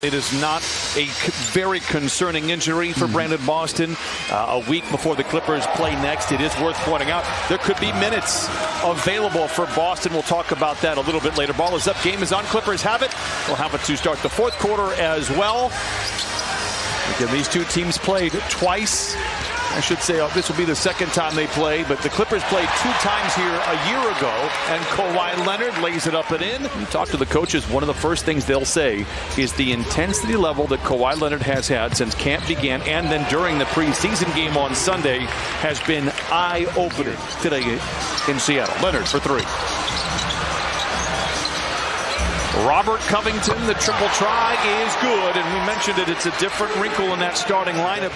It is not a very concerning injury for Brandon Boston. A week before the Clippers play next, it is worth pointing out there could be minutes available for Boston. We'll talk about that a little bit later. Ball is up. Game is on. Clippers have it. We'll have it to start the fourth quarter as well. Again, these two teams played twice. I should say this will be the second time they play, but the Clippers played two times here a year ago, and Kawhi Leonard lays it up and in. You talk to the coaches, one of the first things they'll say is the intensity level that Kawhi Leonard has had since camp began, and then during the preseason game on Sunday, has been eye-opening today in Seattle. Leonard for three. Robert Covington, the triple try is good, and we mentioned it. It's a different wrinkle in that starting lineup.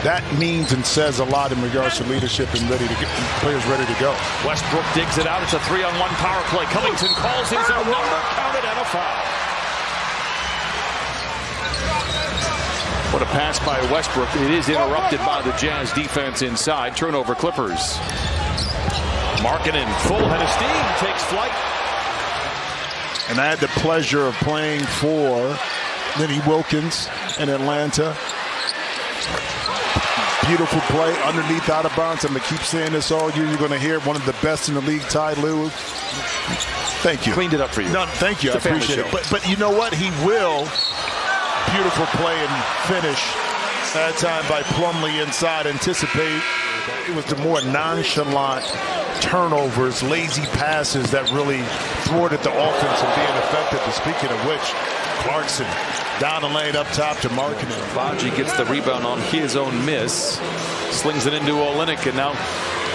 That means and says a lot in regards to leadership and players ready to go. Westbrook digs it out. It's a 3-on-1 power play. Covington calls his own number, counted, and a foul. What a pass by Westbrook. It is interrupted by the Jazz defense inside. Turnover Clippers. Markkanen, full head of steam, takes flight. And I had the pleasure of playing for Lenny Wilkins in Atlanta. Beautiful play underneath, out of bounds. I'm going to keep saying this all year. You're going to hear one of the best in the league, Ty Lue. Thank you. Cleaned it up for you. No, thank you. It's I appreciate it. But you know what? He will. Beautiful play and finish. That time by Plumlee inside. Anticipate. It was the more nonchalant turnovers, lazy passes that really thwarted the offense and being effective. And speaking of which, Clarkson down the lane up top to Markkanen. Baji gets the rebound on his own miss. Slings it into Olynyk, and now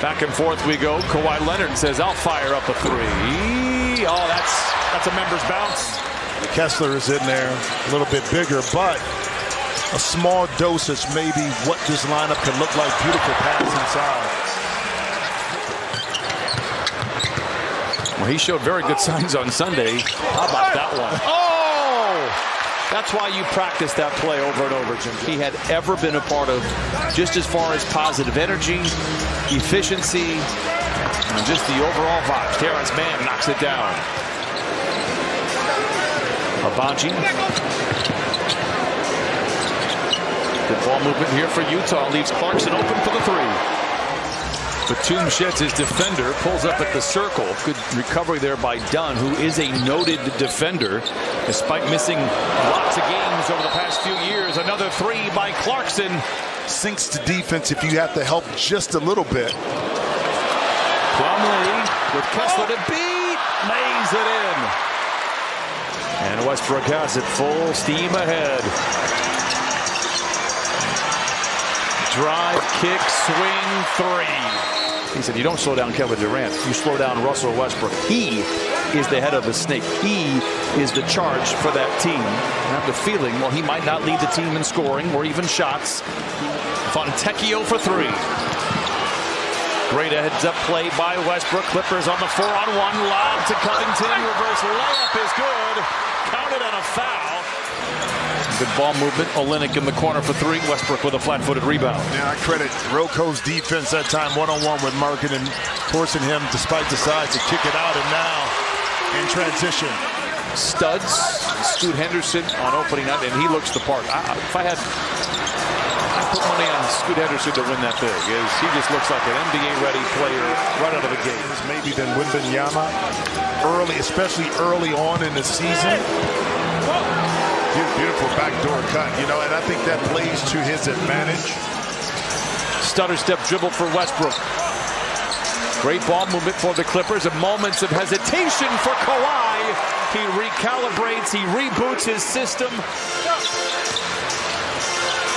back and forth we go. Kawhi Leonard says, I'll fire up a three. Oh, that's a member's bounce. Kessler is in there a little bit bigger, but a small dosage maybe what this lineup can look like. Beautiful pass inside. Well, he showed very good signs on Sunday. How about that one? Oh! That's why you practice that play over and over, Jim. He had ever been a part of, just as far as positive energy, efficiency, and just the overall vibe. Terrence Mann knocks it down. Baji. Good ball movement here for Utah. Leaves Clarkson open for the three. Batum sheds his defender, pulls up at the circle. Good recovery there by Dunn, who is a noted defender, despite missing lots of games over the past few years. Another three by Clarkson. Sinks to defense if you have to help just a little bit. Plumlee with Kessler to beat, lays it in. And Westbrook has it full steam ahead. Drive, kick, swing, three. He said, you don't slow down Kevin Durant. You slow down Russell Westbrook. He is the head of the snake. He is the charge for that team. I have the feeling, well, he might not lead the team in scoring or even shots. Fontecchio for three. Great heads-up play by Westbrook. Clippers on the 4-on-1. Lob to Covington. Reverse layup is good. Counted on a foul. Good ball movement. Olynyk in the corner for three. Westbrook with a flat-footed rebound. Yeah, I credit Roko's defense that time, one-on-one with Markkanen, forcing him, despite the size, to kick it out. And now in transition, studs. Scoot Henderson on opening night, and he looks the part. If I put money on Scoot Henderson to win that thing. He just looks like an NBA-ready player right out of the gate. Maybe than Wembanyama early, especially early on in the season. Beautiful backdoor cut, and I think that plays to his advantage. Stutter step dribble for Westbrook. Great ball movement for the Clippers, and moments of hesitation for Kawhi. He recalibrates, he reboots his system.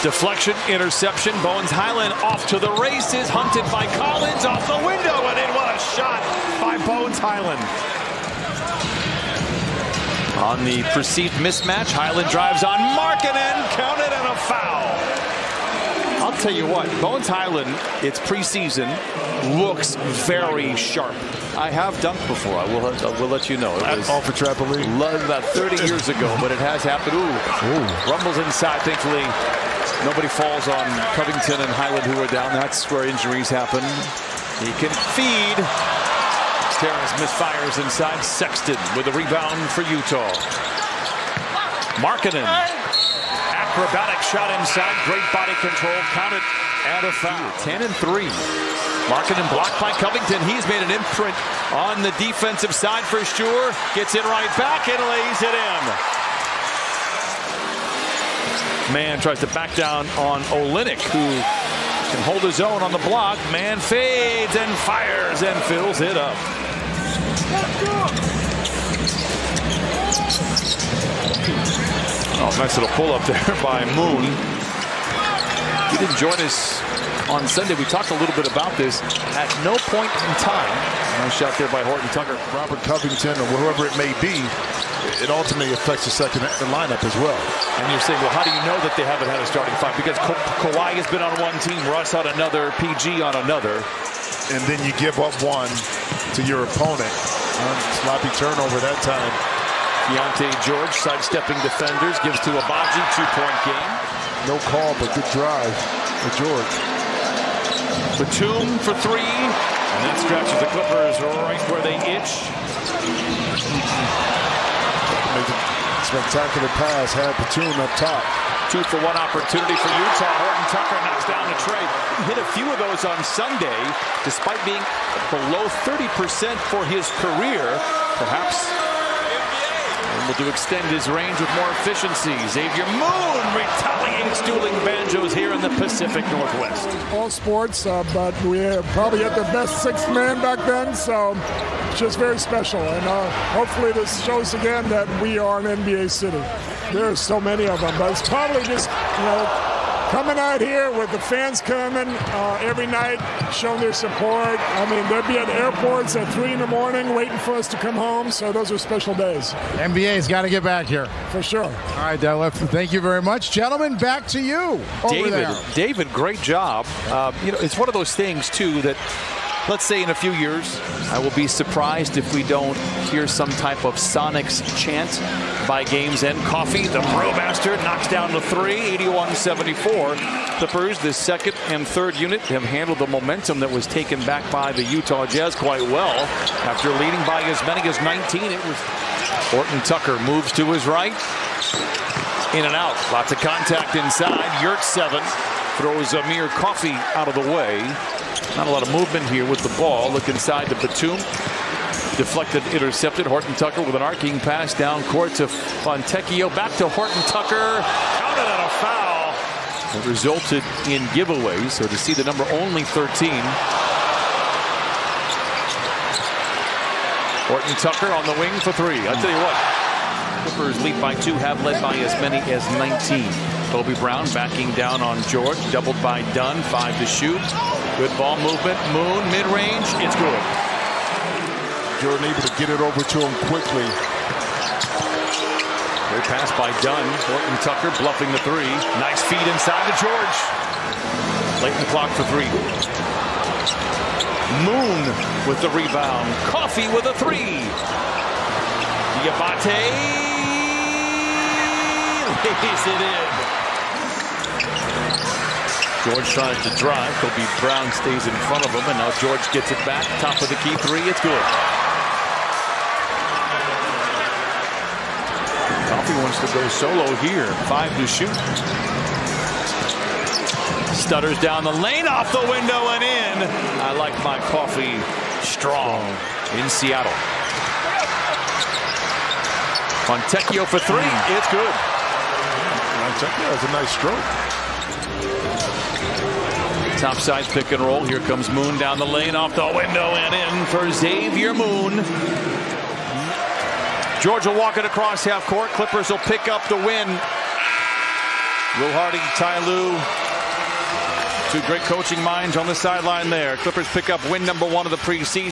Deflection, interception. Bones Highland off to the races, hunted by Collins off the window, and in what a shot by Bones Highland. On the perceived mismatch, Highland drives on Markkanen, counted, and a foul. I'll tell you what, Bones Highland, it's preseason, looks very sharp. I have dunked before. I will let you know. It was off a trampoline about 30 years ago, but it has happened. Ooh. Rumbles inside. Thankfully, nobody falls on Covington and Highland, who are down. That's where injuries happen. He can feed. Terrence misfires inside. Sexton with a rebound for Utah. Markkanen. Acrobatic shot inside. Great body control. Counted and a foul. 10-3. Markkanen blocked by Covington. He's made an imprint on the defensive side for sure. Gets it right back and lays it in. Man tries to back down on Olynyk, who can hold his own on the block. Man fades and fires and fills it up. Oh, nice little pull up there by Moon. He didn't join us on Sunday. We talked a little bit about this. At no point in time, nice shot there by Horton Tucker. Robert Covington or whoever it may be, it ultimately affects the second lineup as well. And you're saying, well, how do you know that they haven't had a starting five? Because Kawhi has been on one team, Russ on another, PG on another. And then you give up one to your opponent. Sloppy turnover that time. Keontae George sidestepping defenders, gives to Abaji, 2-point game. No call, but good drive for George. Batum for three, and that scratches the Clippers right where they itch. Make a spectacular pass, had Batum up top. 2-for-1 opportunity for Utah. Horton Tucker knocks down the tray. He hit a few of those on Sunday, despite being below 30% for his career. Perhaps able to extend his range with more efficiency. Xavier Moon retaliates, dueling banjos here in the Pacific Northwest. All sports, but we probably had the best sixth man back then, so it's just very special. And hopefully this shows again that we are an NBA city. There are so many of them, but it's probably just, coming out here with the fans coming every night, showing their support. I mean, they'd be at airports at 3 in the morning waiting for us to come home, so those are special days. NBA's got to get back here. For sure. All right, Detlef, thank you very much. Gentlemen, back to you. David, great job. It's one of those things, too, that let's say in a few years, I will be surprised if we don't hear some type of Sonics chant by game's end. Coffee, the Brewmaster, knocks down the three, 81-74. Clippers, the second and third unit, have handled the momentum that was taken back by the Utah Jazz quite well. After leading by as many as 19, it was Horton Tucker moves to his right. In and out, lots of contact inside. Yurt 7 throws Amir Coffee out of the way. Not a lot of movement here with the ball. Look inside to Batum. Deflected, intercepted. Horton Tucker with an arcing pass down court to Fontecchio. Back to Horton Tucker. Counted on a foul. It resulted in giveaways. So to see the number only 13. Horton Tucker on the wing for three. I'll tell you what. Clippers lead by 2, have led by as many as 19. Kobe Brown backing down on George. Doubled by Dunn. 5 to shoot. Good ball movement. Moon, mid-range. It's good. Jordan able to get it over to him quickly. Great pass by Dunn. Horton Tucker bluffing the three. Nice feed inside to George. Late in the clock for three. Moon with the rebound. Coffee with a three. Diabate lays it in. George trying to drive. Kobe Brown stays in front of him, and now George gets it back. Top of the key three. It's good. Coffee wants to go solo here. 5 to shoot. Stutters down the lane, off the window and in. I like my Coffee strong in Seattle. Fontecchio for three. It's good. Fontecchio has a nice stroke. Topside pick and roll. Here comes Moon down the lane, off the window and in for Xavier Moon. George will walk it across half court. Clippers will pick up the win. Will Harding, Ty Lue, two great coaching minds on the sideline there. Clippers pick up win number 1 of the preseason.